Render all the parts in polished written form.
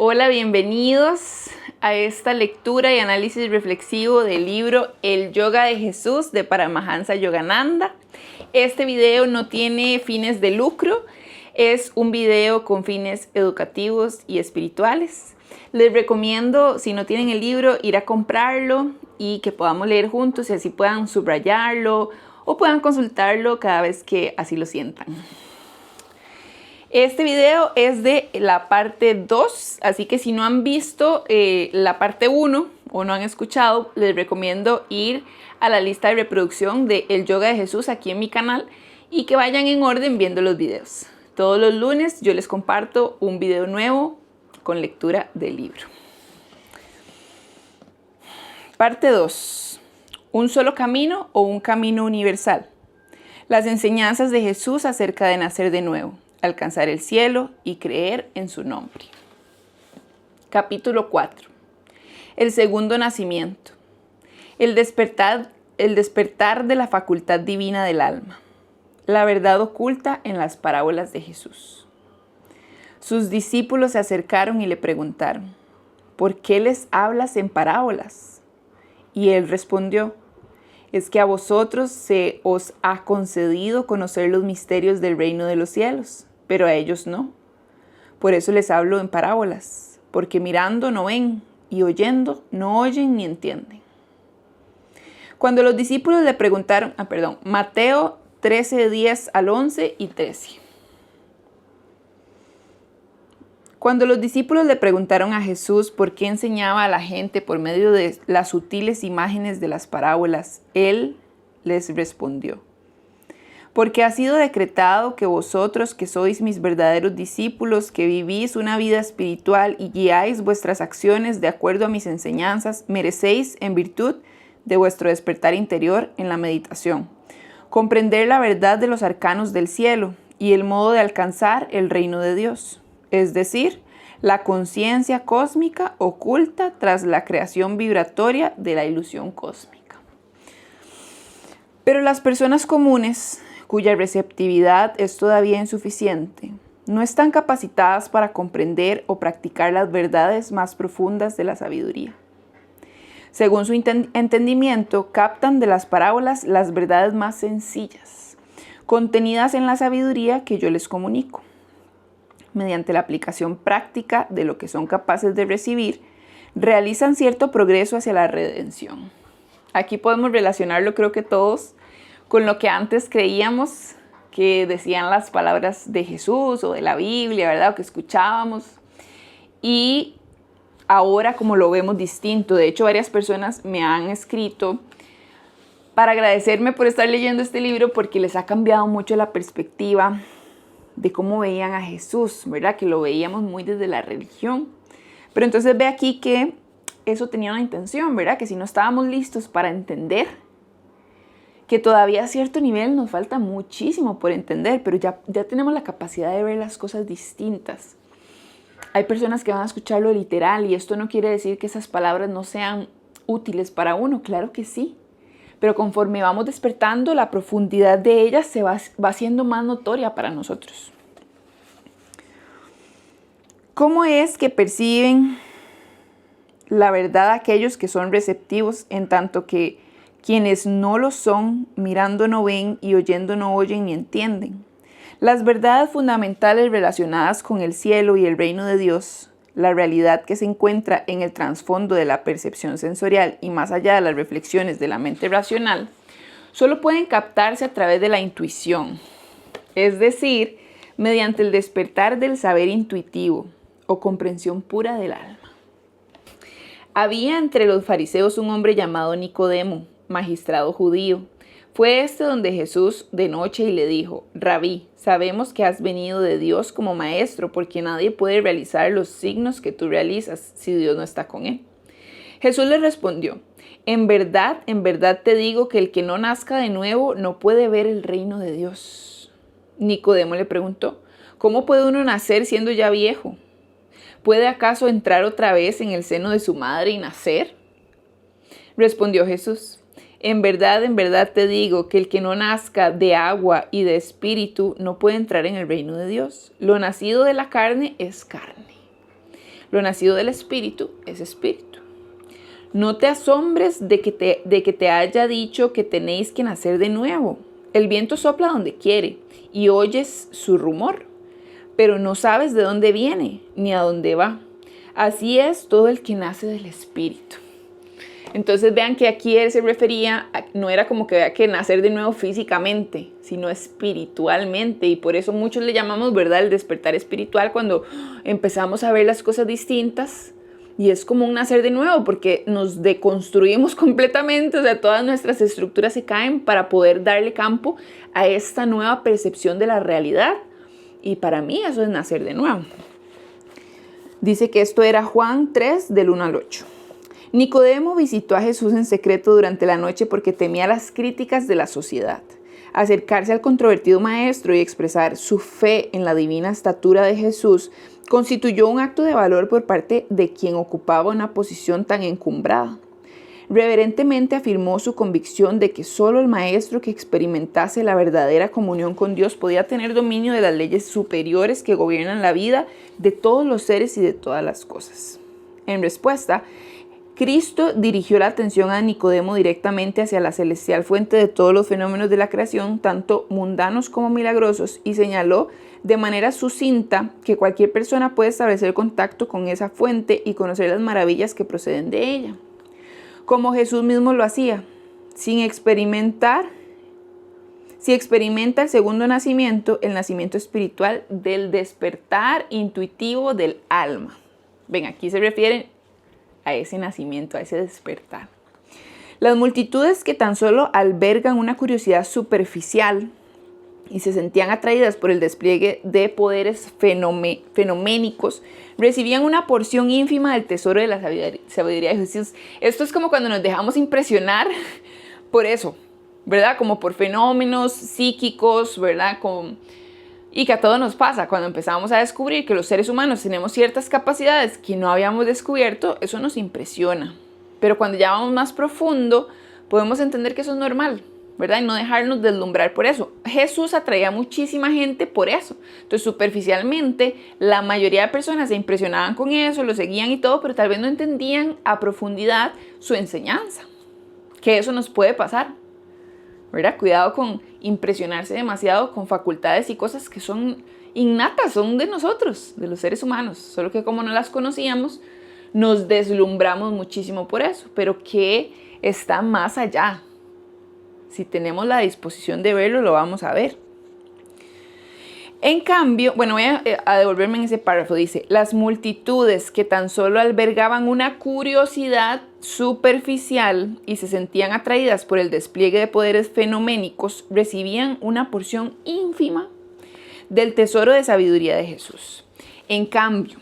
Hola, bienvenidos a esta lectura y análisis reflexivo del libro El Yoga de Jesús de Paramahansa Yogananda. Este video no tiene fines de lucro, es un video con fines educativos y espirituales. Les recomiendo, si no tienen el libro, ir a comprarlo y que podamos leer juntos y así puedan subrayarlo o puedan consultarlo cada vez que así lo sientan. Este video es de la parte 2, así que si no han visto la parte 1 o no han escuchado, les recomiendo ir a la lista de reproducción de El Yoga de Jesús aquí en mi canal y que vayan en orden viendo los videos. Todos los lunes yo les comparto un video nuevo con lectura del libro. Parte 2. ¿Un solo camino o un camino universal? Las enseñanzas de Jesús acerca de nacer de nuevo, alcanzar el cielo y creer en su nombre. Capítulo 4. El segundo nacimiento. El despertar de la facultad divina del alma. La verdad oculta en las parábolas de Jesús. Sus discípulos se acercaron y le preguntaron: ¿por qué les hablas en parábolas? Y él respondió: es que a vosotros se os ha concedido conocer los misterios del reino de los cielos, pero a ellos no. Por eso les hablo en parábolas, porque mirando no ven y oyendo no oyen ni entienden. Cuando los discípulos le preguntaron, Mateo 13, 10 al 11 y 13. Cuando los discípulos le preguntaron a Jesús por qué enseñaba a la gente por medio de las sutiles imágenes de las parábolas, él les respondió: porque ha sido decretado que vosotros, que sois mis verdaderos discípulos, que vivís una vida espiritual y guiáis vuestras acciones de acuerdo a mis enseñanzas, merecéis, en virtud de vuestro despertar interior en la meditación, comprender la verdad de los arcanos del cielo y el modo de alcanzar el reino de Dios, es decir, la conciencia cósmica oculta tras la creación vibratoria de la ilusión cósmica. Pero las personas comunes, cuya receptividad es todavía insuficiente, no están capacitadas para comprender o practicar las verdades más profundas de la sabiduría. Según su entendimiento, captan de las parábolas las verdades más sencillas, contenidas en la sabiduría que yo les comunico. Mediante la aplicación práctica de lo que son capaces de recibir, realizan cierto progreso hacia la redención. Aquí podemos relacionarlo, creo que todos, con lo que antes creíamos que decían las palabras de Jesús o de la Biblia, ¿verdad? O que escuchábamos. Y ahora como lo vemos distinto. De hecho, varias personas me han escrito para agradecerme por estar leyendo este libro porque les ha cambiado mucho la perspectiva de cómo veían a Jesús, ¿verdad? Que lo veíamos muy desde la religión. Pero entonces ve aquí que eso tenía una intención, ¿verdad? Que si no estábamos listos para entender, que todavía a cierto nivel nos falta muchísimo por entender, pero ya tenemos la capacidad de ver las cosas distintas. Hay personas que van a escucharlo literal y esto no quiere decir que esas palabras no sean útiles para uno, claro que sí. Pero conforme vamos despertando, la profundidad de ellas se va haciendo más notoria para nosotros. ¿Cómo es que perciben la verdad aquellos que son receptivos, en tanto que quienes no lo son, mirando no ven y oyendo no oyen ni entienden? Las verdades fundamentales relacionadas con el cielo y el reino de Dios, la realidad que se encuentra en el trasfondo de la percepción sensorial y más allá de las reflexiones de la mente racional, solo pueden captarse a través de la intuición, es decir, mediante el despertar del saber intuitivo o comprensión pura del alma. Había entre los fariseos un hombre llamado Nicodemo, magistrado judío. Fue donde Jesús de noche y le dijo: Rabí, sabemos que has venido de Dios como maestro, porque nadie puede realizar los signos que tú realizas si Dios no está con él. Jesús le respondió: en verdad te digo que el que no nazca de nuevo no puede ver el reino de Dios. Nicodemo le preguntó: ¿cómo puede uno nacer siendo ya viejo? ¿Puede acaso entrar otra vez en el seno de su madre y nacer? Respondió Jesús: en verdad te digo que el que no nazca de agua y de espíritu no puede entrar en el reino de Dios. Lo nacido de la carne es carne. Lo nacido del Espíritu es espíritu. No te asombres de que te haya dicho que tenéis que nacer de nuevo. El viento sopla donde quiere y oyes su rumor, pero no sabes de dónde viene ni a dónde va. Así es todo el que nace del Espíritu. Entonces vean que aquí él se refería, no era como que había que nacer de nuevo físicamente, sino espiritualmente. Y por eso muchos le llamamos, ¿verdad?, el despertar espiritual, cuando empezamos a ver las cosas distintas. Y es como un nacer de nuevo, porque nos deconstruimos completamente, o sea, todas nuestras estructuras se caen para poder darle campo a esta nueva percepción de la realidad. Y para mí eso es nacer de nuevo. Dice que esto era Juan 3, del 1 al 8. Nicodemo visitó a Jesús en secreto durante la noche porque temía las críticas de la sociedad. Acercarse al controvertido maestro y expresar su fe en la divina estatura de Jesús constituyó un acto de valor por parte de quien ocupaba una posición tan encumbrada. Reverentemente afirmó su convicción de que solo el maestro que experimentase la verdadera comunión con Dios podía tener dominio de las leyes superiores que gobiernan la vida de todos los seres y de todas las cosas. En respuesta, Cristo dirigió la atención a Nicodemo directamente hacia la celestial fuente de todos los fenómenos de la creación, tanto mundanos como milagrosos, y señaló de manera sucinta que cualquier persona puede establecer contacto con esa fuente y conocer las maravillas que proceden de ella, como Jesús mismo lo hacía, si experimenta el segundo nacimiento, el nacimiento espiritual del despertar intuitivo del alma. Ven, aquí se refiere a ese nacimiento, a ese despertar. Las multitudes que tan solo albergan una curiosidad superficial y se sentían atraídas por el despliegue de poderes fenoménicos, recibían una porción ínfima del tesoro de la sabiduría de Jesús. Esto es como cuando nos dejamos impresionar por eso, ¿verdad? Como por fenómenos psíquicos, ¿verdad? Y que a todos nos pasa, cuando empezamos a descubrir que los seres humanos tenemos ciertas capacidades que no habíamos descubierto, eso nos impresiona. Pero cuando ya vamos más profundo, podemos entender que eso es normal, ¿verdad? Y no dejarnos deslumbrar por eso. Jesús atraía a muchísima gente por eso. Entonces, superficialmente, la mayoría de personas se impresionaban con eso, lo seguían y todo, pero tal vez no entendían a profundidad su enseñanza. Que eso nos puede pasar, ¿verdad? Cuidado con impresionarse demasiado con facultades y cosas que son innatas, son de nosotros, de los seres humanos. Solo que como no las conocíamos, nos deslumbramos muchísimo por eso, pero que está más allá. Si tenemos la disposición de verlo, lo vamos a ver. En cambio, bueno, voy a devolverme en ese párrafo. Dice, las multitudes que tan solo albergaban una curiosidad superficial y se sentían atraídas por el despliegue de poderes fenoménicos, recibían una porción ínfima del tesoro de sabiduría de Jesús. En cambio,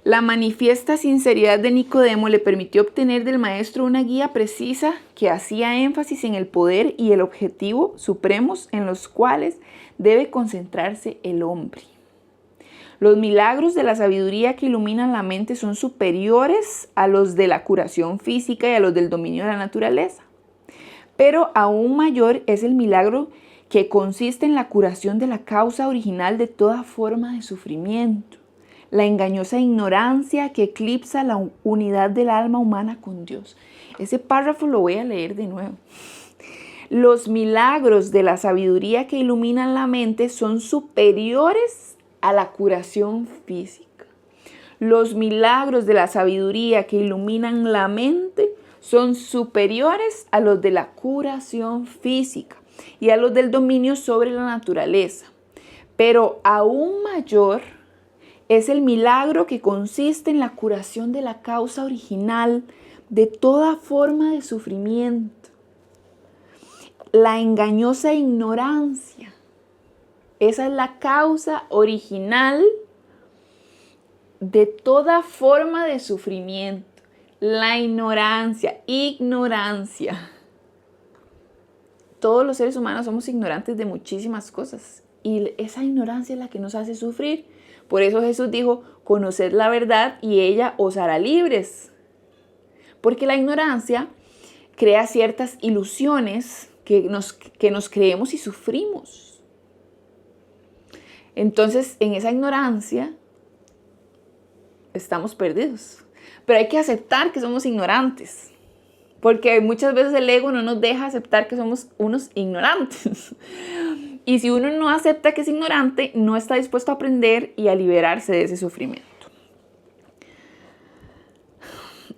la manifiesta sinceridad de Nicodemo le permitió obtener del maestro una guía precisa que hacía énfasis en el poder y el objetivo supremos en los cuales debe concentrarse el hombre. Los milagros de la sabiduría que iluminan la mente son superiores a los de la curación física y a los del dominio de la naturaleza. Pero aún mayor es el milagro que consiste en la curación de la causa original de toda forma de sufrimiento, la engañosa ignorancia que eclipsa la unidad del alma humana con Dios. Ese párrafo lo voy a leer de nuevo. Los milagros de la sabiduría que iluminan la mente son superiores a la curación física. Los milagros de la sabiduría que iluminan la mente son superiores a los de la curación física y a los del dominio sobre la naturaleza. Pero aún mayor es el milagro que consiste en la curación de la causa original de toda forma de sufrimiento. La engañosa ignorancia. Esa es la causa original de toda forma de sufrimiento. La ignorancia. Todos los seres humanos somos ignorantes de muchísimas cosas. Y esa ignorancia es la que nos hace sufrir. Por eso Jesús dijo, conoced la verdad y ella os hará libres. Porque la ignorancia crea ciertas ilusiones que nos creemos y sufrimos. Entonces, en esa ignorancia, estamos perdidos. Pero hay que aceptar que somos ignorantes, porque muchas veces el ego no nos deja aceptar que somos unos ignorantes. Y si uno no acepta que es ignorante, no está dispuesto a aprender y a liberarse de ese sufrimiento.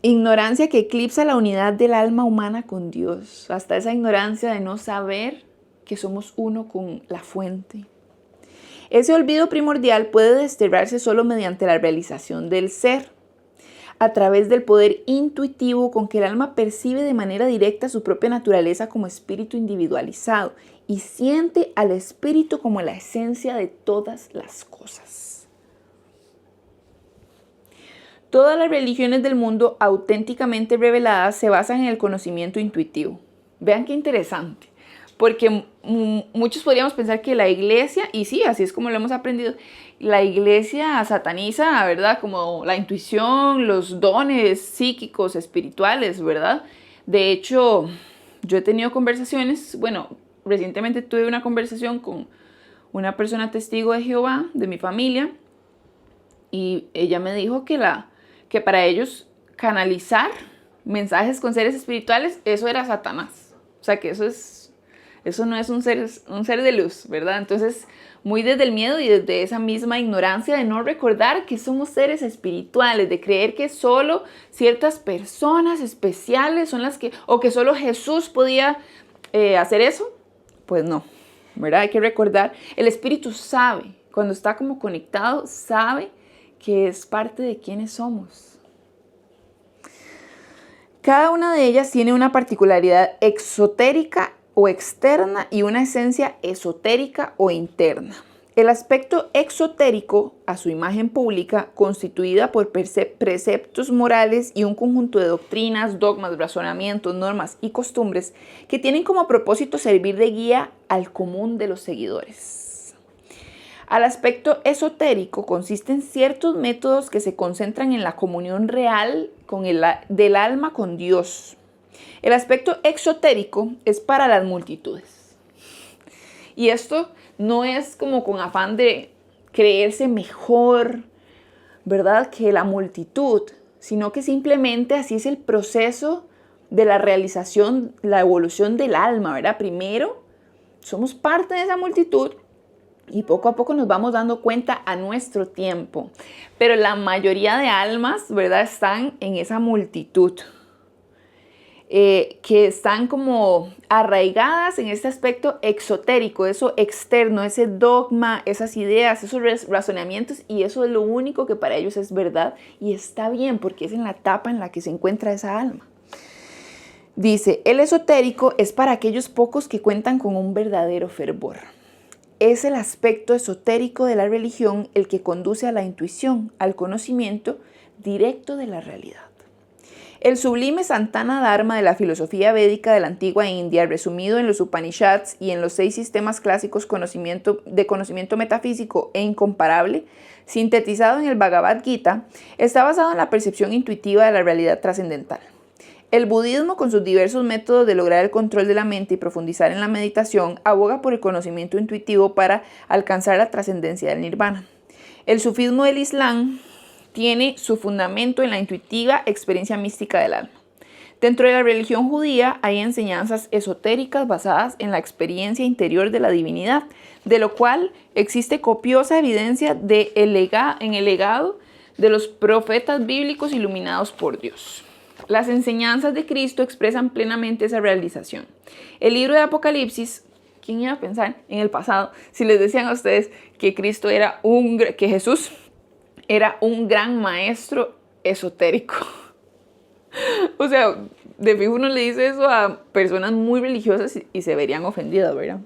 Ignorancia que eclipsa la unidad del alma humana con Dios. Hasta esa ignorancia de no saber que somos uno con la fuente. Ese olvido primordial puede desterrarse solo mediante la realización del ser, a través del poder intuitivo con que el alma percibe de manera directa su propia naturaleza como espíritu individualizado y siente al espíritu como la esencia de todas las cosas. Todas las religiones del mundo auténticamente reveladas se basan en el conocimiento intuitivo. Vean qué interesante. Porque muchos podríamos pensar que la iglesia, y sí, así es como lo hemos aprendido, la iglesia sataniza, ¿verdad? Como la intuición, los dones psíquicos, espirituales, ¿verdad? De hecho, yo he tenido conversaciones, recientemente tuve una conversación con una persona testigo de Jehová, de mi familia, y ella me dijo que para ellos canalizar mensajes con seres espirituales, eso era Satanás. O sea, que eso no es un ser de luz, ¿verdad? Entonces, muy desde el miedo y desde esa misma ignorancia de no recordar que somos seres espirituales, de creer que solo ciertas personas especiales son las que, o que solo Jesús podía hacer eso, pues no, ¿verdad? Hay que recordar, el espíritu sabe, cuando está como conectado, sabe que es parte de quienes somos. Cada una de ellas tiene una particularidad exotérica o externa y una esencia esotérica o interna. El aspecto exotérico, a su imagen pública, constituida por preceptos morales y un conjunto de doctrinas, dogmas, razonamientos, normas y costumbres que tienen como propósito servir de guía al común de los seguidores. Al aspecto esotérico consisten ciertos métodos que se concentran en la comunión real del alma con Dios. El aspecto exotérico es para las multitudes. Y esto no es como con afán de creerse mejor, ¿verdad?, que la multitud, sino que simplemente así es el proceso de la realización, la evolución del alma, ¿verdad? Primero somos parte de esa multitud y poco a poco nos vamos dando cuenta a nuestro tiempo. Pero la mayoría de almas, ¿verdad?, están en esa multitud. Que están como arraigadas en este aspecto exotérico, eso externo, ese dogma, esas ideas, esos razonamientos, y eso es lo único que para ellos es verdad y está bien porque es en la etapa en la que se encuentra esa alma. Dice, el esotérico es para aquellos pocos que cuentan con un verdadero fervor. Es el aspecto esotérico de la religión el que conduce a la intuición, al conocimiento directo de la realidad. El sublime Santana Dharma de la filosofía védica de la antigua India, resumido en los Upanishads y en los 6 sistemas clásicos de conocimiento metafísico e incomparable, sintetizado en el Bhagavad Gita, está basado en la percepción intuitiva de la realidad trascendental. El budismo, con sus diversos métodos de lograr el control de la mente y profundizar en la meditación, aboga por el conocimiento intuitivo para alcanzar la trascendencia del nirvana. El sufismo del Islam tiene su fundamento en la intuitiva experiencia mística del alma. Dentro de la religión judía hay enseñanzas esotéricas basadas en la experiencia interior de la divinidad, de lo cual existe copiosa evidencia en el legado de los profetas bíblicos iluminados por Dios. Las enseñanzas de Cristo expresan plenamente esa realización. El libro de Apocalipsis, ¿quién iba a pensar en el pasado si les decían a ustedes que que Jesús era un gran maestro esotérico? O sea, de fijo uno le dice eso a personas muy religiosas y se verían ofendidas, ¿verdad?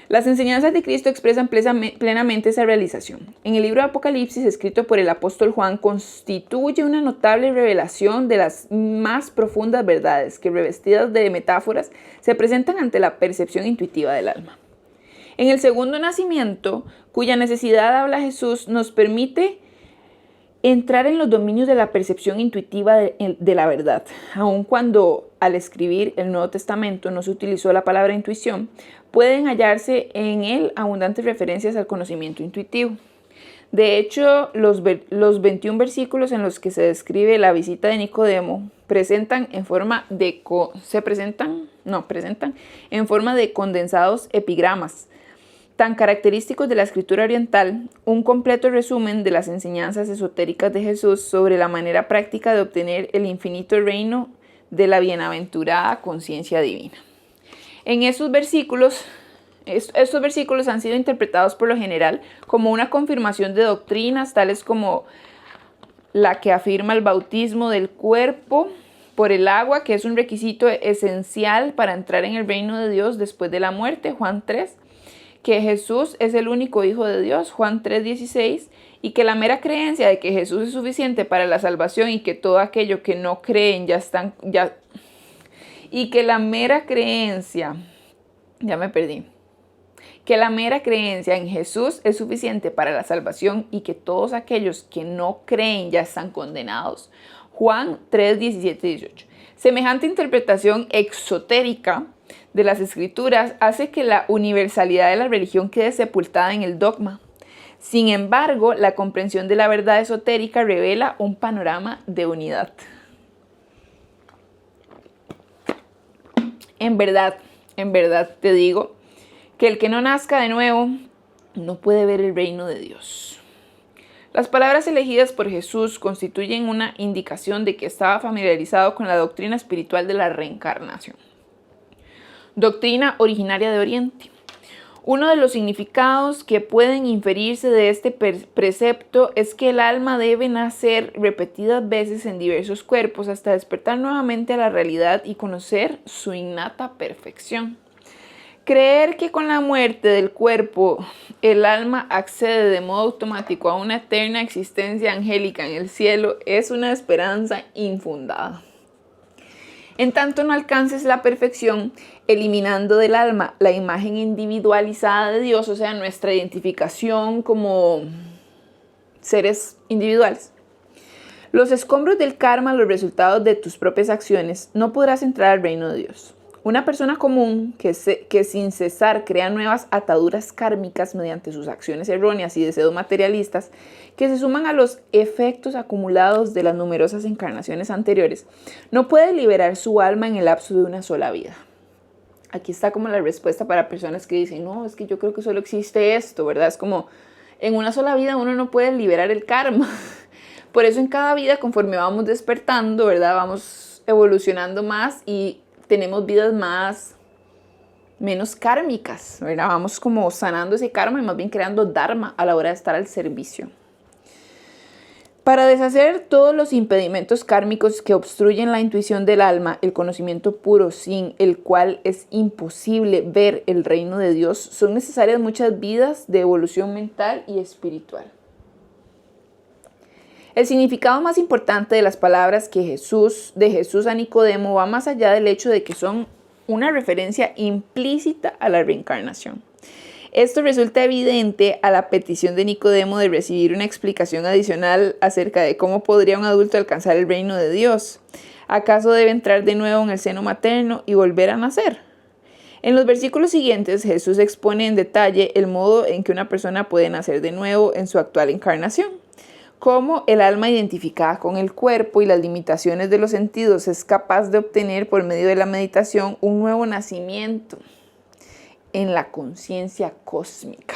Las enseñanzas de Cristo expresan plenamente esa realización. En el libro de Apocalipsis, escrito por el apóstol Juan, constituye una notable revelación de las más profundas verdades que, revestidas de metáforas, se presentan ante la percepción intuitiva del alma. En el segundo nacimiento, cuya necesidad habla Jesús, nos permite entrar en los dominios de la percepción intuitiva de la verdad. Aun cuando al escribir el Nuevo Testamento no se utilizó la palabra intuición, pueden hallarse en él abundantes referencias al conocimiento intuitivo. De hecho, los 21 versículos en los que se describe la visita de Nicodemo presentan en forma de condensados epigramas, tan característicos de la escritura oriental, un completo resumen de las enseñanzas esotéricas de Jesús sobre la manera práctica de obtener el infinito reino de la bienaventurada conciencia divina. En esos versículos, estos versículos han sido interpretados por lo general como una confirmación de doctrinas tales como la que afirma el bautismo del cuerpo por el agua, que es un requisito esencial para entrar en el reino de Dios después de la muerte, Juan 3, que Jesús es el único Hijo de Dios, Juan 3:16, y que la mera creencia de que Jesús es suficiente para la salvación y que todo aquello que no creen que la mera creencia en Jesús es suficiente para la salvación y que todos aquellos que no creen ya están condenados. Juan 3:17-18. Semejante interpretación exotérica de las Escrituras hace que la universalidad de la religión quede sepultada en el dogma. Sin embargo, la comprensión de la verdad esotérica revela un panorama de unidad. En verdad te digo que el que no nazca de nuevo no puede ver el reino de Dios. Las palabras elegidas por Jesús constituyen una indicación de que estaba familiarizado con la doctrina espiritual de la reencarnación. Doctrina originaria de Oriente. Uno de los significados que pueden inferirse de este precepto es que el alma debe nacer repetidas veces en diversos cuerpos hasta despertar nuevamente a la realidad y conocer su innata perfección. Creer que con la muerte del cuerpo el alma accede de modo automático a una eterna existencia angélica en el cielo es una esperanza infundada. En tanto no alcances la perfección, eliminando del alma la imagen individualizada de Dios, o sea, nuestra identificación como seres individuales. Los escombros del karma, los resultados de tus propias acciones, no podrás entrar al reino de Dios. Una persona común que sin cesar crea nuevas ataduras kármicas mediante sus acciones erróneas y deseos materialistas que se suman a los efectos acumulados de las numerosas encarnaciones anteriores, no puede liberar su alma en el lapso de una sola vida. Aquí está como la respuesta para personas que dicen, no, es que yo creo que solo existe esto, ¿verdad? Es como, en una sola vida uno no puede liberar el karma. Por eso en cada vida, conforme vamos despertando, ¿verdad? Vamos evolucionando más y tenemos vidas menos kármicas, ¿verdad? Vamos como sanando ese karma y más bien creando dharma a la hora de estar al servicio. Para deshacer todos los impedimentos kármicos que obstruyen la intuición del alma, el conocimiento puro sin el cual es imposible ver el reino de Dios, son necesarias muchas vidas de evolución mental y espiritual. El significado más importante de las palabras de Jesús a Nicodemo va más allá del hecho de que son una referencia implícita a la reencarnación. Esto resulta evidente a la petición de Nicodemo de recibir una explicación adicional acerca de cómo podría un adulto alcanzar el reino de Dios. ¿Acaso debe entrar de nuevo en el seno materno y volver a nacer? En los versículos siguientes, Jesús expone en detalle el modo en que una persona puede nacer de nuevo en su actual encarnación. Cómo el alma identificada con el cuerpo y las limitaciones de los sentidos es capaz de obtener por medio de la meditación un nuevo nacimiento en la conciencia cósmica.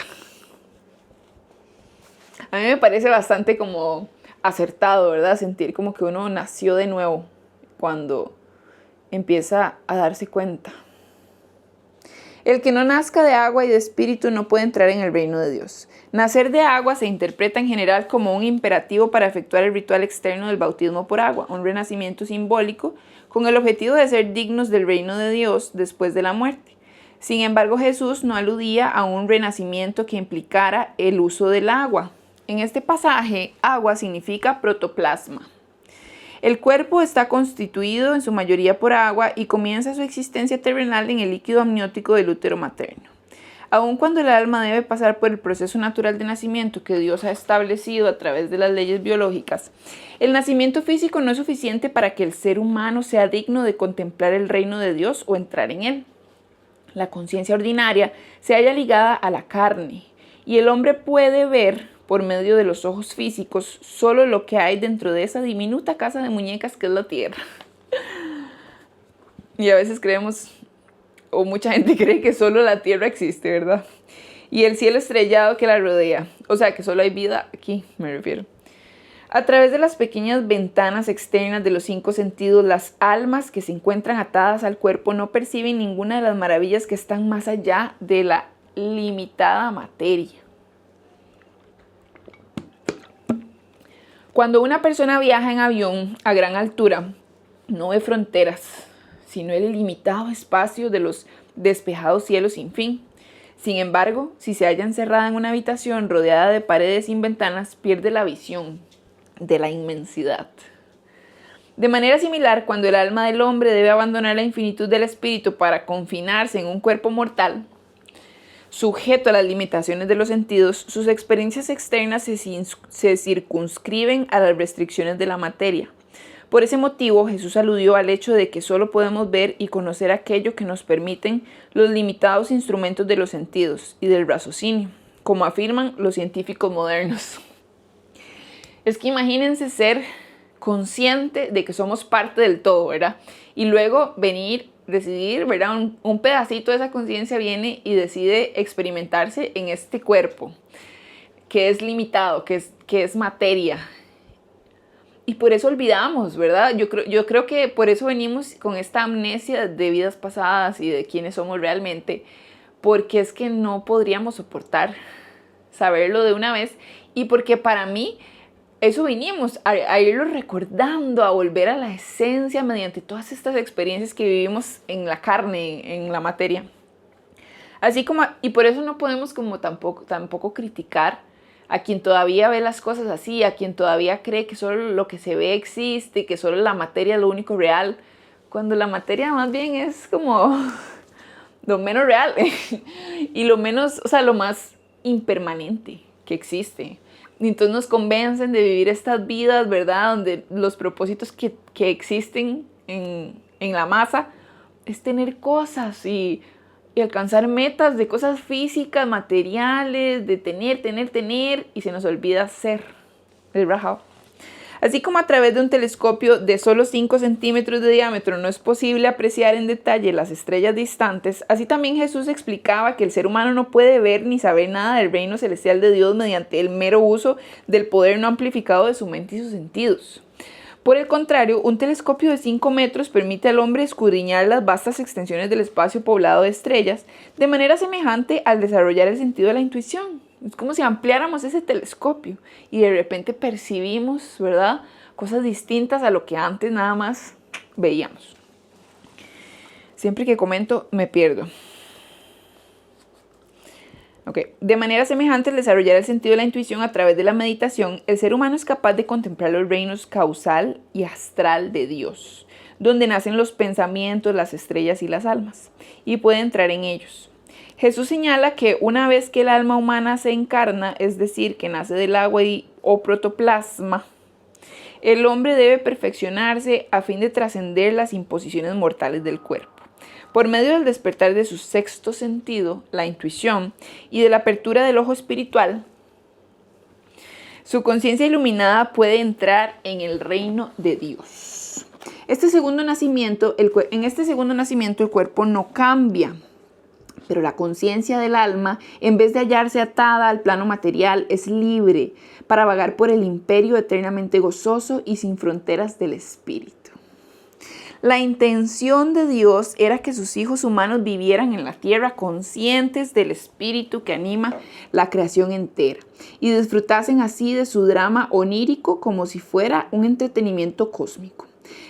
A mí me parece bastante como acertado, ¿verdad? Sentir como que uno nació de nuevo cuando empieza a darse cuenta. El que no nazca de agua y de espíritu no puede entrar en el reino de Dios. Nacer de agua se interpreta en general como un imperativo para efectuar el ritual externo del bautismo por agua, un renacimiento simbólico con el objetivo de ser dignos del reino de Dios después de la muerte. Sin embargo, Jesús no aludía a un renacimiento que implicara el uso del agua. En este pasaje, agua significa protoplasma. El cuerpo está constituido en su mayoría por agua y comienza su existencia terrenal en el líquido amniótico del útero materno. Aun cuando el alma debe pasar por el proceso natural de nacimiento que Dios ha establecido a través de las leyes biológicas, el nacimiento físico no es suficiente para que el ser humano sea digno de contemplar el reino de Dios o entrar en él. La conciencia ordinaria se halla ligada a la carne y el hombre puede ver por medio de los ojos físicos solo lo que hay dentro de esa diminuta casa de muñecas que es la tierra. Y a veces creemos, o mucha gente cree que solo la tierra existe, ¿verdad? Y el cielo estrellado que la rodea. O sea, que solo hay vida aquí, me refiero. A través de las pequeñas ventanas externas de los 5 sentidos, las almas que se encuentran atadas al cuerpo no perciben ninguna de las maravillas que están más allá de la limitada materia. Cuando una persona viaja en avión a gran altura, no ve fronteras, sino el ilimitado espacio de los despejados cielos sin fin. Sin embargo, si se halla encerrada en una habitación rodeada de paredes sin ventanas, pierde la visión de la inmensidad. De manera similar, cuando el alma del hombre debe abandonar la infinitud del espíritu para confinarse en un cuerpo mortal, sujeto a las limitaciones de los sentidos, sus experiencias externas se circunscriben a las restricciones de la materia. Por ese motivo, Jesús aludió al hecho de que solo podemos ver y conocer aquello que nos permiten los limitados instrumentos de los sentidos y del raciocinio, como afirman los científicos modernos. Es que imagínense ser consciente de que somos parte del todo, ¿verdad? Y luego decidir, ¿verdad? Un pedacito de esa conciencia viene y decide experimentarse en este cuerpo, que es limitado, que es materia. Y por eso olvidamos, ¿verdad? Yo creo que por eso venimos con esta amnesia de vidas pasadas y de quiénes somos realmente, porque es que no podríamos soportar saberlo de una vez, y porque para mí eso vinimos a irlo recordando, a volver a la esencia mediante todas estas experiencias que vivimos en la carne, en la materia. Así como, y por eso no podemos como tampoco criticar a quien todavía ve las cosas así, a quien todavía cree que solo lo que se ve existe, que solo la materia es lo único real, cuando la materia más bien es como lo menos real y lo menos, o sea, lo más impermanente que existe. Y entonces nos convencen de vivir estas vidas, ¿verdad? Donde los propósitos que existen en la masa es tener cosas y alcanzar metas de cosas físicas, materiales, de tener, y se nos olvida ser el rajao. Así como a través de un telescopio de solo 5 centímetros de diámetro no es posible apreciar en detalle las estrellas distantes, así también Jesús explicaba que el ser humano no puede ver ni saber nada del reino celestial de Dios mediante el mero uso del poder no amplificado de su mente y sus sentidos. Por el contrario, un telescopio de 5 metros permite al hombre escudriñar las vastas extensiones del espacio poblado de estrellas de manera semejante al desarrollar el sentido de la intuición. Es como si ampliáramos ese telescopio y de repente percibimos, ¿verdad?, cosas distintas a lo que antes nada más veíamos. Siempre que comento me pierdo. De manera semejante al desarrollar el sentido de la intuición a través de la meditación, el ser humano es capaz de contemplar los reinos causal y astral de Dios, donde nacen los pensamientos, las estrellas y las almas, y puede entrar en ellos. Jesús señala que una vez que el alma humana se encarna, es decir, que nace del agua o protoplasma, el hombre debe perfeccionarse a fin de trascender las imposiciones mortales del cuerpo. Por medio del despertar de su sexto sentido, la intuición, y de la apertura del ojo espiritual, su conciencia iluminada puede entrar en el reino de Dios. En este segundo nacimiento el cuerpo no cambia, pero la conciencia del alma, en vez de hallarse atada al plano material, es libre para vagar por el imperio eternamente gozoso y sin fronteras del espíritu. La intención de Dios era que sus hijos humanos vivieran en la tierra conscientes del espíritu que anima la creación entera y disfrutasen así de su drama onírico como si fuera un entretenimiento cósmico.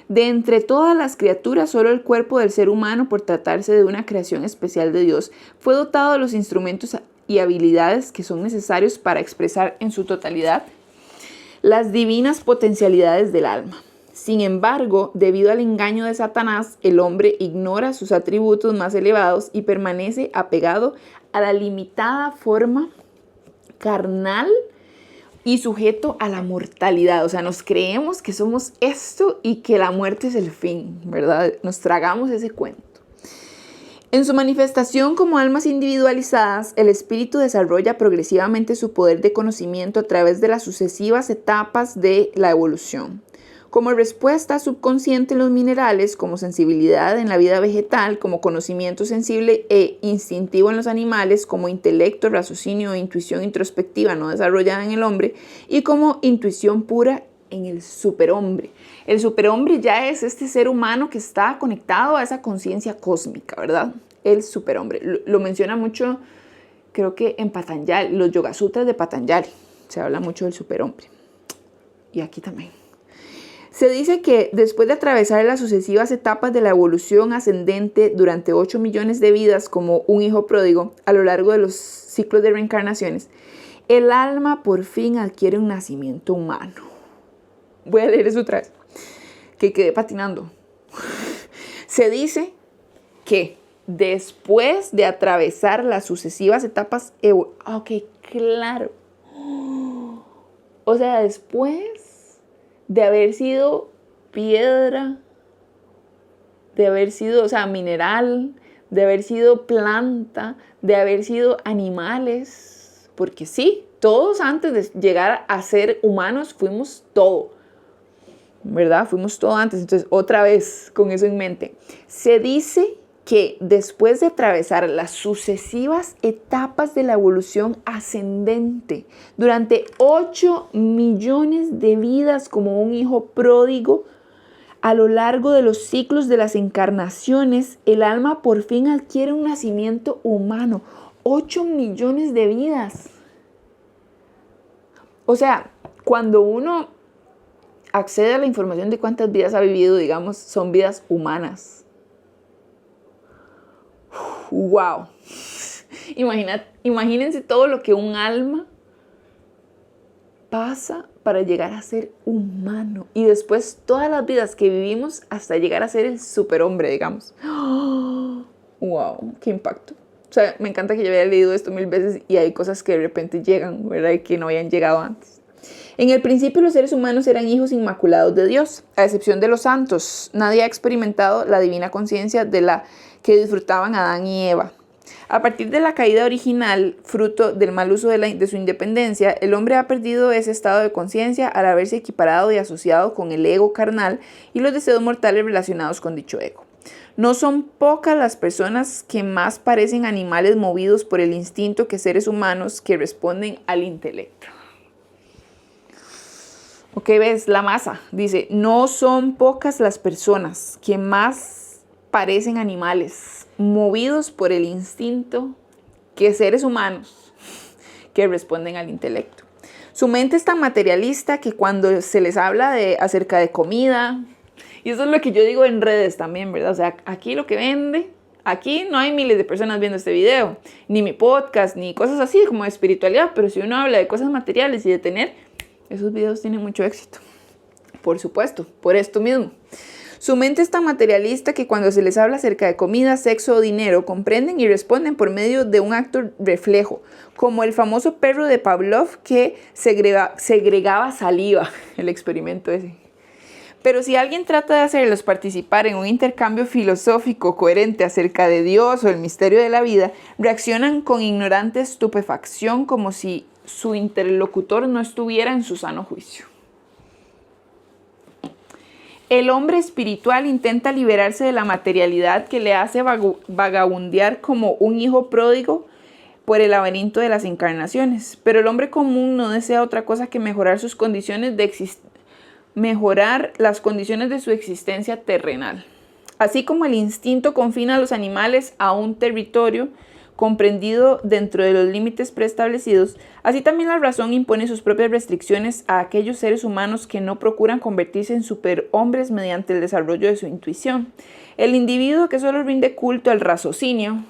De entre todas las criaturas, solo el cuerpo del ser humano, por tratarse de una creación especial de Dios, fue dotado de los instrumentos y habilidades que son necesarios para expresar en su totalidad las divinas potencialidades del alma. Sin embargo, debido al engaño de Satanás, el hombre ignora sus atributos más elevados y permanece apegado a la limitada forma carnal y sujeto a la mortalidad. O sea, nos creemos que somos esto y que la muerte es el fin, ¿verdad? Nos tragamos ese cuento. En su manifestación como almas individualizadas, el espíritu desarrolla progresivamente su poder de conocimiento a través de las sucesivas etapas de la evolución. Como respuesta subconsciente en los minerales, como sensibilidad en la vida vegetal, como conocimiento sensible e instintivo en los animales, como intelecto, raciocinio e intuición introspectiva no desarrollada en el hombre, y como intuición pura en el superhombre. El superhombre ya es este ser humano que está conectado a esa conciencia cósmica, ¿verdad? El superhombre. Lo menciona mucho, creo que en Patanjali, los Yoga Sutras de Patanjali. Se habla mucho del superhombre. Y aquí también. Se dice que después de atravesar las sucesivas etapas de la evolución ascendente durante 8 millones de vidas como un hijo pródigo a lo largo de los ciclos de reencarnaciones, el alma por fin adquiere un nacimiento humano. Voy a leer eso otra vez, que quedé patinando. Se dice que después de atravesar las sucesivas etapas... Ok, claro. O sea, después de haber sido piedra, de haber sido, o sea, mineral, de haber sido planta, de haber sido animales, porque sí, todos antes de llegar a ser humanos fuimos todo, ¿verdad? Fuimos todo antes. Entonces, otra vez, con eso en mente, se dice que después de atravesar las sucesivas etapas de la evolución ascendente durante 8 millones de vidas como un hijo pródigo, a lo largo de los ciclos de las encarnaciones, el alma por fin adquiere un nacimiento humano. 8 millones de vidas. O sea, cuando uno accede a la información de cuántas vidas ha vivido, digamos, son vidas humanas. ¡Wow! Imagínense todo lo que un alma pasa para llegar a ser humano. Y después todas las vidas que vivimos hasta llegar a ser el superhombre, digamos. ¡Wow! ¡Qué impacto! O sea, me encanta que yo haya leído esto 1000 veces y hay cosas que de repente llegan, ¿verdad? Y que no habían llegado antes. En el principio los seres humanos eran hijos inmaculados de Dios, a excepción de los santos. Nadie ha experimentado la divina conciencia de la que disfrutaban Adán y Eva. A partir de la caída original, fruto del mal uso de su independencia, el hombre ha perdido ese estado de conciencia al haberse equiparado y asociado con el ego carnal y los deseos mortales relacionados con dicho ego. No son pocas las personas que más parecen animales movidos por el instinto que seres humanos que responden al intelecto. Ok, ves, la masa dice, no son pocas las personas que más parecen animales movidos por el instinto que seres humanos que responden al intelecto. Su mente es tan materialista que cuando se les habla acerca de comida, y eso es lo que yo digo en redes también, ¿verdad? O sea, aquí lo que vende, aquí no hay miles de personas viendo este video, ni mi podcast, ni cosas así como de espiritualidad, pero si uno habla de cosas materiales y de tener, esos videos tienen mucho éxito. Por supuesto, por esto mismo. Su mente es tan materialista que cuando se les habla acerca de comida, sexo o dinero, comprenden y responden por medio de un acto reflejo, como el famoso perro de Pavlov que segregaba saliva, el experimento ese. Pero si alguien trata de hacerlos participar en un intercambio filosófico coherente acerca de Dios o el misterio de la vida, reaccionan con ignorante estupefacción como si su interlocutor no estuviera en su sano juicio. El hombre espiritual intenta liberarse de la materialidad que le hace vagabundear como un hijo pródigo por el laberinto de las encarnaciones. Pero el hombre común no desea otra cosa que mejorar las condiciones de su existencia terrenal. Así como el instinto confina a los animales a un territorio comprendido dentro de los límites preestablecidos, así también la razón impone sus propias restricciones a aquellos seres humanos que no procuran convertirse en superhombres mediante el desarrollo de su intuición. El individuo que solo rinde culto al raciocinio,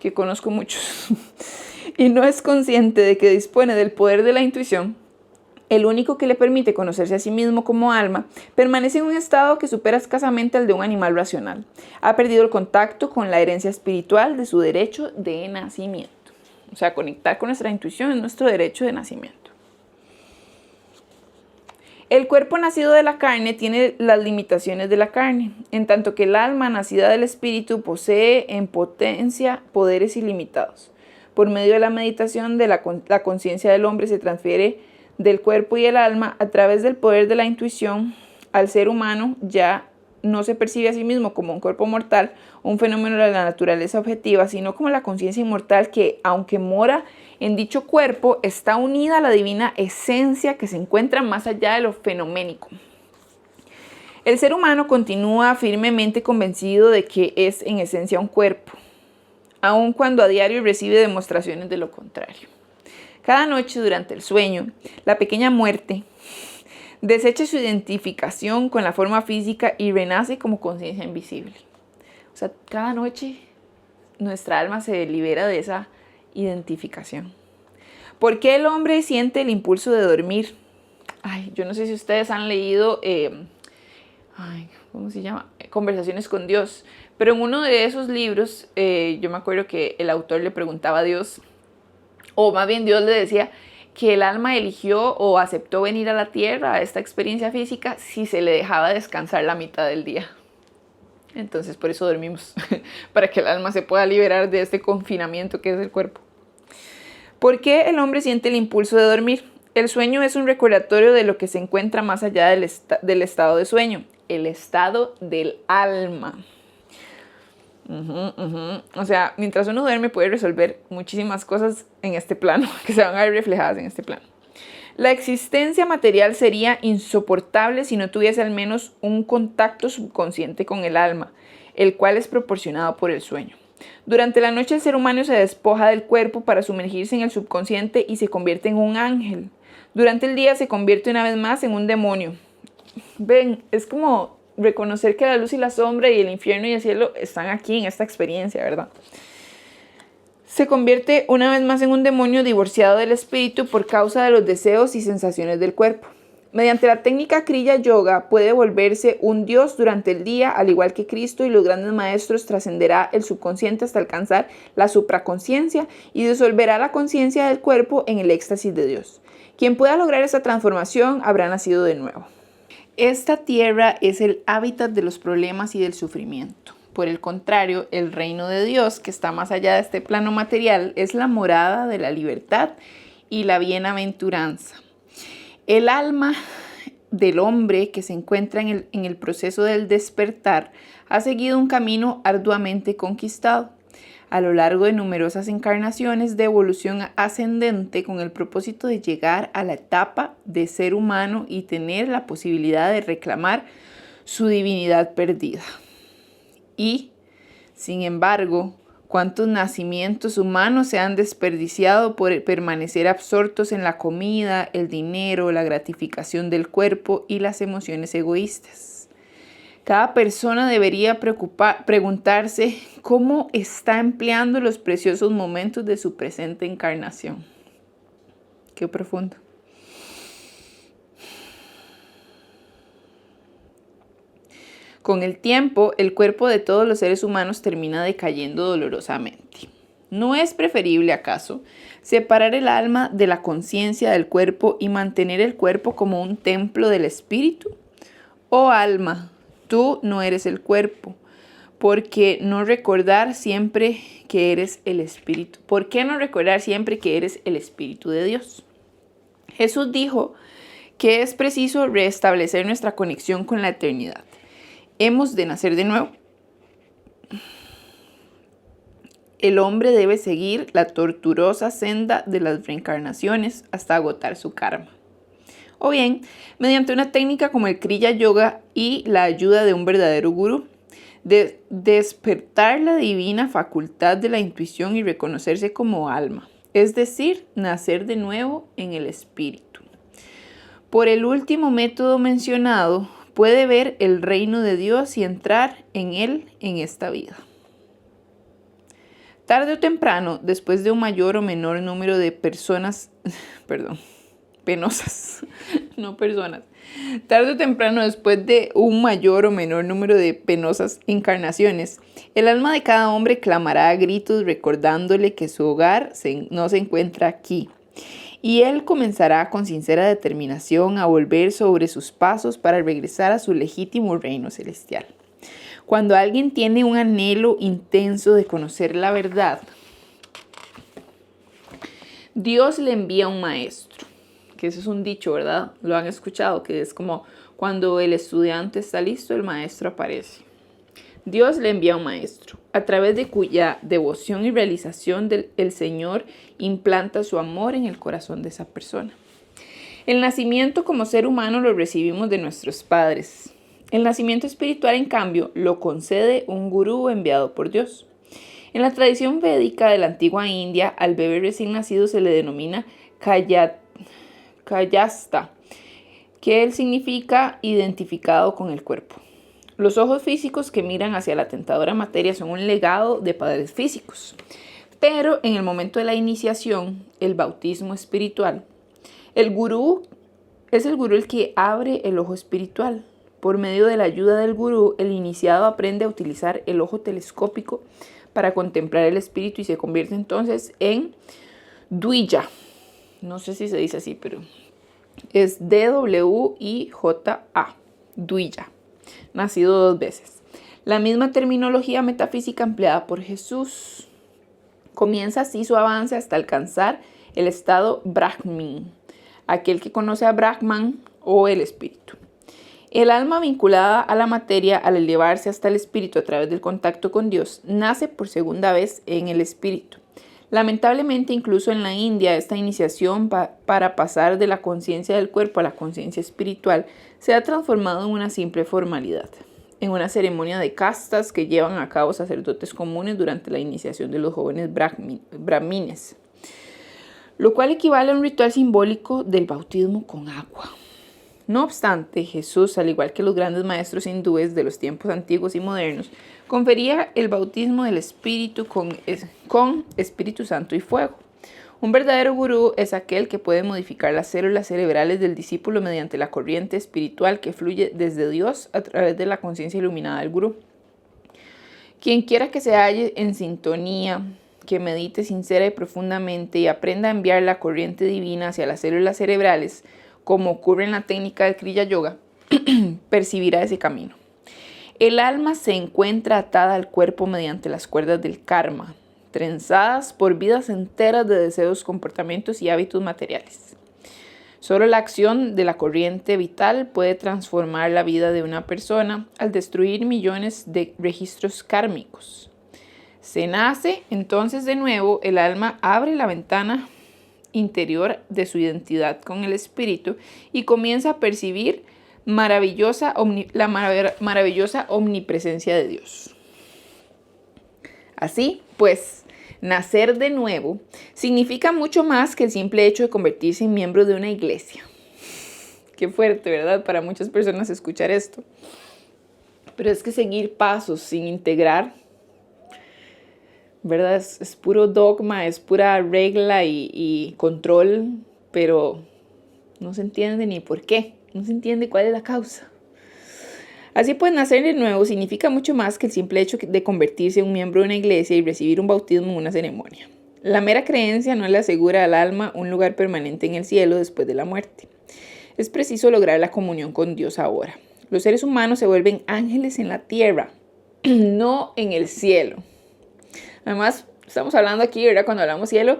que conozco muchos, y no es consciente de que dispone del poder de la intuición, el único que le permite conocerse a sí mismo como alma, permanece en un estado que supera escasamente al de un animal racional. Ha perdido el contacto con la herencia espiritual de su derecho de nacimiento. O sea, conectar con nuestra intuición es nuestro derecho de nacimiento. El cuerpo nacido de la carne tiene las limitaciones de la carne, en tanto que el alma nacida del espíritu posee en potencia poderes ilimitados. Por medio de la meditación de la conciencia del hombre se transfiere del cuerpo y el alma a través del poder de la intuición al ser humano. Ya no se percibe a sí mismo como un cuerpo mortal, un fenómeno de la naturaleza objetiva, sino como la conciencia inmortal que, aunque mora en dicho cuerpo, está unida a la divina esencia que se encuentra más allá de lo fenoménico. El ser humano continúa firmemente convencido de que es en esencia un cuerpo, aun cuando a diario recibe demostraciones de lo contrario. Cada noche durante el sueño, la pequeña muerte desecha su identificación con la forma física y renace como conciencia invisible. O sea, cada noche nuestra alma se libera de esa identificación. ¿Por qué el hombre siente el impulso de dormir? Yo no sé si ustedes han leído, ¿cómo se llama? Conversaciones con Dios. Pero en uno de esos libros, yo me acuerdo que el autor le preguntaba a Dios, o más bien Dios le decía que el alma eligió o aceptó venir a la tierra, a esta experiencia física, si se le dejaba descansar la mitad del día. Entonces por eso dormimos, para que el alma se pueda liberar de este confinamiento que es el cuerpo. ¿Por qué el hombre siente el impulso de dormir? El sueño es un recordatorio de lo que se encuentra más allá del estado de sueño, el estado del alma. O sea, mientras uno duerme puede resolver muchísimas cosas en este plano, que se van a ver reflejadas en este plano. La existencia material sería insoportable si no tuviese al menos un contacto subconsciente con el alma, el cual es proporcionado por el sueño. Durante la noche el ser humano se despoja del cuerpo para sumergirse en el subconsciente y se convierte en un ángel. Durante el día se convierte una vez más en un demonio. Ven, es como reconocer que la luz y la sombra y el infierno y el cielo están aquí en esta experiencia, ¿verdad? Se convierte una vez más en un demonio divorciado del espíritu por causa de los deseos y sensaciones del cuerpo. Mediante la técnica Kriya Yoga puede volverse un dios durante el día, al igual que Cristo y los grandes maestros, trascenderá el subconsciente hasta alcanzar la supraconciencia y disolverá la conciencia del cuerpo en el éxtasis de Dios. Quien pueda lograr esta transformación habrá nacido de nuevo. Esta tierra es el hábitat de los problemas y del sufrimiento. Por el contrario, el reino de Dios, que está más allá de este plano material, es la morada de la libertad y la bienaventuranza. El alma del hombre que se encuentra en el proceso del despertar ha seguido un camino arduamente conquistado a lo largo de numerosas encarnaciones de evolución ascendente con el propósito de llegar a la etapa de ser humano y tener la posibilidad de reclamar su divinidad perdida. Y, sin embargo, ¿cuántos nacimientos humanos se han desperdiciado por permanecer absortos en la comida, el dinero, la gratificación del cuerpo y las emociones egoístas? Cada persona debería preguntarse cómo está empleando los preciosos momentos de su presente encarnación. Qué profundo. Con el tiempo, el cuerpo de todos los seres humanos termina decayendo dolorosamente. ¿No es preferible, acaso, separar el alma de la conciencia del cuerpo y mantener el cuerpo como un templo del espíritu? Oh alma, tú no eres el cuerpo. ¿Por qué no recordar siempre que eres el espíritu? ¿Por qué no recordar siempre que eres el espíritu de Dios? Jesús dijo que es preciso restablecer nuestra conexión con la eternidad. Hemos de nacer de nuevo. El hombre debe seguir la tortuosa senda de las reencarnaciones hasta agotar su karma. O bien, mediante una técnica como el Kriya Yoga y la ayuda de un verdadero gurú, de despertar la divina facultad de la intuición y reconocerse como alma, es decir, nacer de nuevo en el espíritu. Por el último método mencionado, puede ver el reino de Dios y entrar en él en esta vida. Tarde o temprano, después de un mayor o menor número de Tarde o temprano, después de un mayor o menor número de penosas encarnaciones, el alma de cada hombre clamará a gritos recordándole que su hogar no se encuentra aquí Y él comenzará con sincera determinación a volver sobre sus pasos para regresar a su legítimo reino celestial. Cuando alguien tiene un anhelo intenso de conocer la verdad, Dios le envía un maestro, que eso es un dicho, ¿verdad? Lo han escuchado, que es como cuando el estudiante está listo, el maestro aparece. Dios le envía un maestro, a través de cuya devoción y realización el Señor implanta su amor en el corazón de esa persona. El nacimiento como ser humano lo recibimos de nuestros padres. El nacimiento espiritual, en cambio, lo concede un gurú enviado por Dios. En la tradición védica de la antigua India, al bebé recién nacido se le denomina Kayasta, que él significa identificado con el cuerpo. Los ojos físicos que miran hacia la tentadora materia son un legado de padres físicos. Pero en el momento de la iniciación, el bautismo espiritual, el gurú es el que abre el ojo espiritual. Por medio de la ayuda del gurú, el iniciado aprende a utilizar el ojo telescópico para contemplar el espíritu y se convierte entonces en Dwija. No sé si se dice así, pero es D-W-I-J-A, Dwija. Nacido 2 veces. La misma terminología metafísica empleada por Jesús. Comienza así su avance hasta alcanzar el estado Brahmin, aquel que conoce a Brahman o el espíritu. El alma vinculada a la materia al elevarse hasta el espíritu a través del contacto con Dios nace por segunda vez en el espíritu. Lamentablemente, incluso en la India, esta iniciación para pasar de la conciencia del cuerpo a la conciencia espiritual se ha transformado en una simple formalidad, en una ceremonia de castas que llevan a cabo sacerdotes comunes durante la iniciación de los jóvenes brahmines, lo cual equivale a un ritual simbólico del bautismo con agua. No obstante, Jesús, al igual que los grandes maestros hindúes de los tiempos antiguos y modernos, confería el bautismo del Espíritu con Espíritu Santo y fuego. Un verdadero gurú es aquel que puede modificar las células cerebrales del discípulo mediante la corriente espiritual que fluye desde Dios a través de la conciencia iluminada del gurú. Quien quiera que se halle en sintonía, que medite sincera y profundamente y aprenda a enviar la corriente divina hacia las células cerebrales, como ocurre en la técnica del Kriya Yoga, percibirá ese camino. El alma se encuentra atada al cuerpo mediante las cuerdas del karma, trenzadas por vidas enteras de deseos, comportamientos y hábitos materiales. Solo la acción de la corriente vital puede transformar la vida de una persona al destruir millones de registros kármicos. Se nace entonces de nuevo, el alma abre la ventana interior de su identidad con el espíritu y comienza a percibir la maravillosa omnipresencia de Dios. Así pues, nacer de nuevo significa mucho más que el simple hecho de convertirse en miembro de una iglesia. Qué fuerte, ¿verdad? Para muchas personas escuchar esto. Pero es que seguir pasos sin integrar, ¿verdad? Es puro dogma, es pura regla y control, pero no se entiende ni por qué, no se entiende cuál es la causa. Así pues, nacer de nuevo significa mucho más que el simple hecho de convertirse en un miembro de una iglesia y recibir un bautismo en una ceremonia. La mera creencia no le asegura al alma un lugar permanente en el cielo después de la muerte. Es preciso lograr la comunión con Dios ahora. Los seres humanos se vuelven ángeles en la tierra, no en el cielo. Además, estamos hablando aquí, ¿verdad? Cuando hablamos cielo,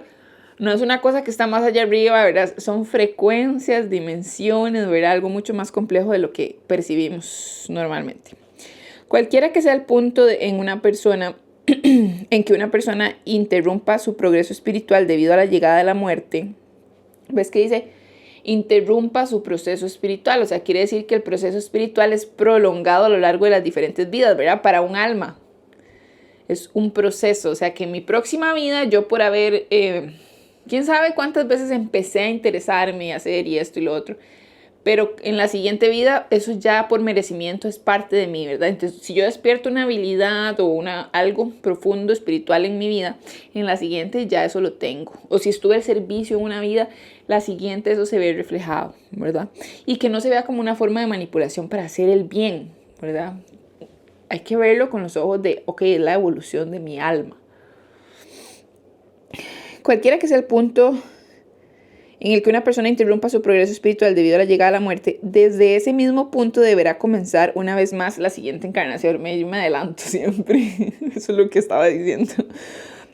no es una cosa que está más allá arriba, ¿verdad? Son frecuencias, dimensiones, ¿verdad? Algo mucho más complejo de lo que percibimos normalmente. Cualquiera que sea el punto en una persona, en que una persona interrumpa su progreso espiritual debido a la llegada de la muerte, ¿ves que dice? Interrumpa su proceso espiritual, o sea, quiere decir que el proceso espiritual es prolongado a lo largo de las diferentes vidas, ¿verdad? Para un alma. Es un proceso, o sea que en mi próxima vida yo por haber, quién sabe cuántas veces empecé a interesarme y hacer y esto y lo otro, pero en la siguiente vida eso ya por merecimiento es parte de mí, ¿verdad? Entonces si yo despierto una habilidad o algo profundo espiritual en mi vida, en la siguiente ya eso lo tengo. O si estuve al servicio en una vida, la siguiente eso se ve reflejado, ¿verdad? Y que no se vea como una forma de manipulación para hacer el bien, ¿verdad? Hay que verlo con los ojos de, ok, es la evolución de mi alma. Cualquiera que sea el punto en el que una persona interrumpa su progreso espiritual debido a la llegada a la muerte, desde ese mismo punto deberá comenzar una vez más la siguiente encarnación. Yo me adelanto siempre, eso es lo que estaba diciendo.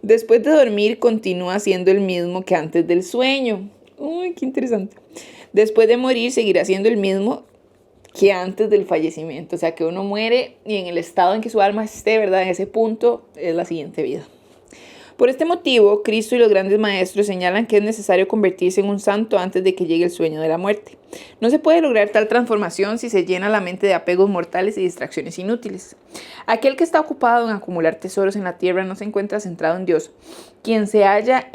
Después de dormir, continúa siendo el mismo que antes del sueño. Uy, qué interesante. Después de morir, seguirá siendo el mismo que antes del fallecimiento. O sea, que uno muere y en el estado en que su alma esté, ¿verdad? En ese punto es la siguiente vida. Por este motivo, Cristo y los grandes maestros señalan que es necesario convertirse en un santo antes de que llegue el sueño de la muerte. No se puede lograr tal transformación si se llena la mente de apegos mortales y distracciones inútiles. Aquel que está ocupado en acumular tesoros en la tierra no se encuentra centrado en Dios. Quien se halla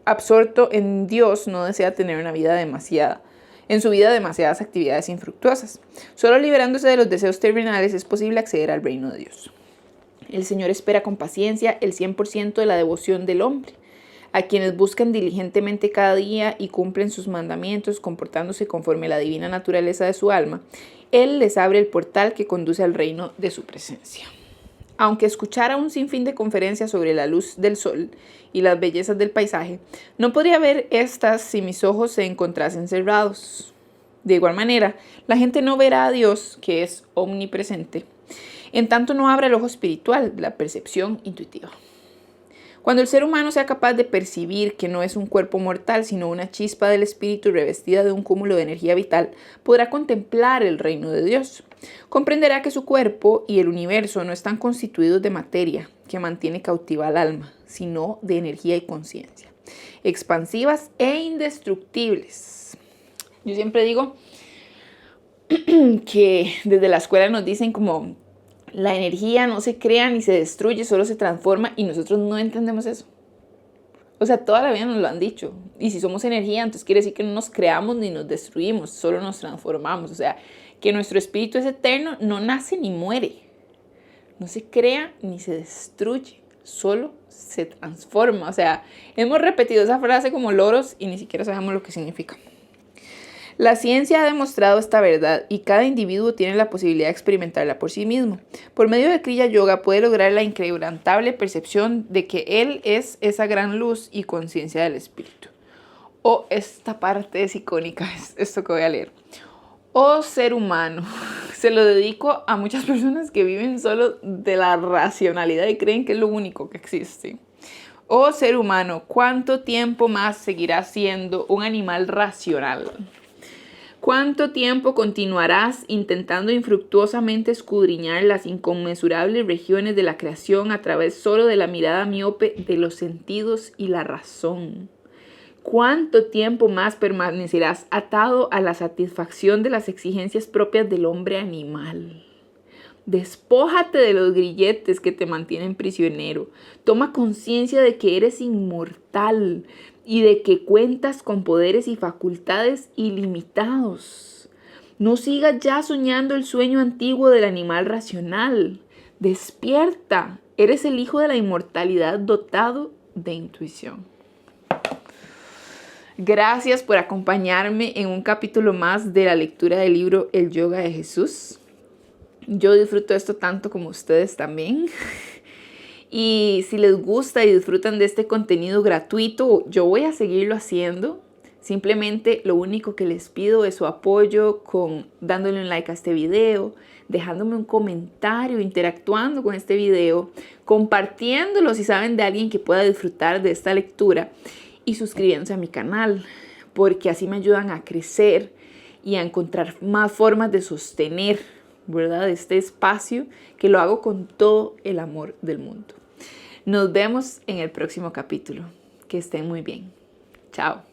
absorto en Dios no desea tener en su vida demasiadas actividades infructuosas. Solo liberándose de los deseos terrenales es posible acceder al reino de Dios. El Señor espera con paciencia el 100% de la devoción del hombre. A quienes buscan diligentemente cada día y cumplen sus mandamientos comportándose conforme a la divina naturaleza de su alma, Él les abre el portal que conduce al reino de su presencia. Aunque escuchara un sinfín de conferencias sobre la luz del sol y las bellezas del paisaje, no podría ver estas si mis ojos se encontrasen cerrados. De igual manera, la gente no verá a Dios, que es omnipresente, en tanto no abra el ojo espiritual, la percepción intuitiva. Cuando el ser humano sea capaz de percibir que no es un cuerpo mortal, sino una chispa del espíritu revestida de un cúmulo de energía vital, podrá contemplar el reino de Dios. Comprenderá que su cuerpo y el universo no están constituidos de materia que mantiene cautiva al alma, sino de energía y conciencia, expansivas e indestructibles. Yo siempre digo que desde la escuela nos dicen como la energía no se crea ni se destruye, solo se transforma, y nosotros no entendemos eso. O sea, toda la vida nos lo han dicho. Y si somos energía, entonces quiere decir que no nos creamos ni nos destruimos, solo nos transformamos. O sea, que nuestro espíritu es eterno, no nace ni muere. No se crea ni se destruye, solo se transforma. O sea, hemos repetido esa frase como loros y ni siquiera sabemos lo que significa. La ciencia ha demostrado esta verdad y cada individuo tiene la posibilidad de experimentarla por sí mismo. Por medio de Kriya Yoga puede lograr la inquebrantable percepción de que él es esa gran luz y conciencia del espíritu. Esta parte es icónica, esto que voy a leer. Ser humano, se lo dedico a muchas personas que viven solo de la racionalidad y creen que es lo único que existe. Ser humano, ¿cuánto tiempo más seguirás siendo un animal racional? ¿Cuánto tiempo continuarás intentando infructuosamente escudriñar las inconmensurables regiones de la creación a través solo de la mirada miope de los sentidos y la razón? ¿Cuánto tiempo más permanecerás atado a la satisfacción de las exigencias propias del hombre animal? Despójate de los grilletes que te mantienen prisionero. Toma conciencia de que eres inmortal y de que cuentas con poderes y facultades ilimitados. No sigas ya soñando el sueño antiguo del animal racional. Despierta. Eres el hijo de la inmortalidad dotado de intuición. Gracias por acompañarme en un capítulo más de la lectura del libro El Yoga de Jesús. Yo disfruto esto tanto como ustedes también. Y si les gusta y disfrutan de este contenido gratuito, yo voy a seguirlo haciendo. Simplemente lo único que les pido es su apoyo dándole un like a este video, dejándome un comentario, interactuando con este video, compartiéndolo si saben de alguien que pueda disfrutar de esta lectura y suscribiéndose a mi canal, porque así me ayudan a crecer y a encontrar más formas de sostener, ¿verdad?, este espacio que lo hago con todo el amor del mundo. Nos vemos en el próximo capítulo. Que estén muy bien. Chao.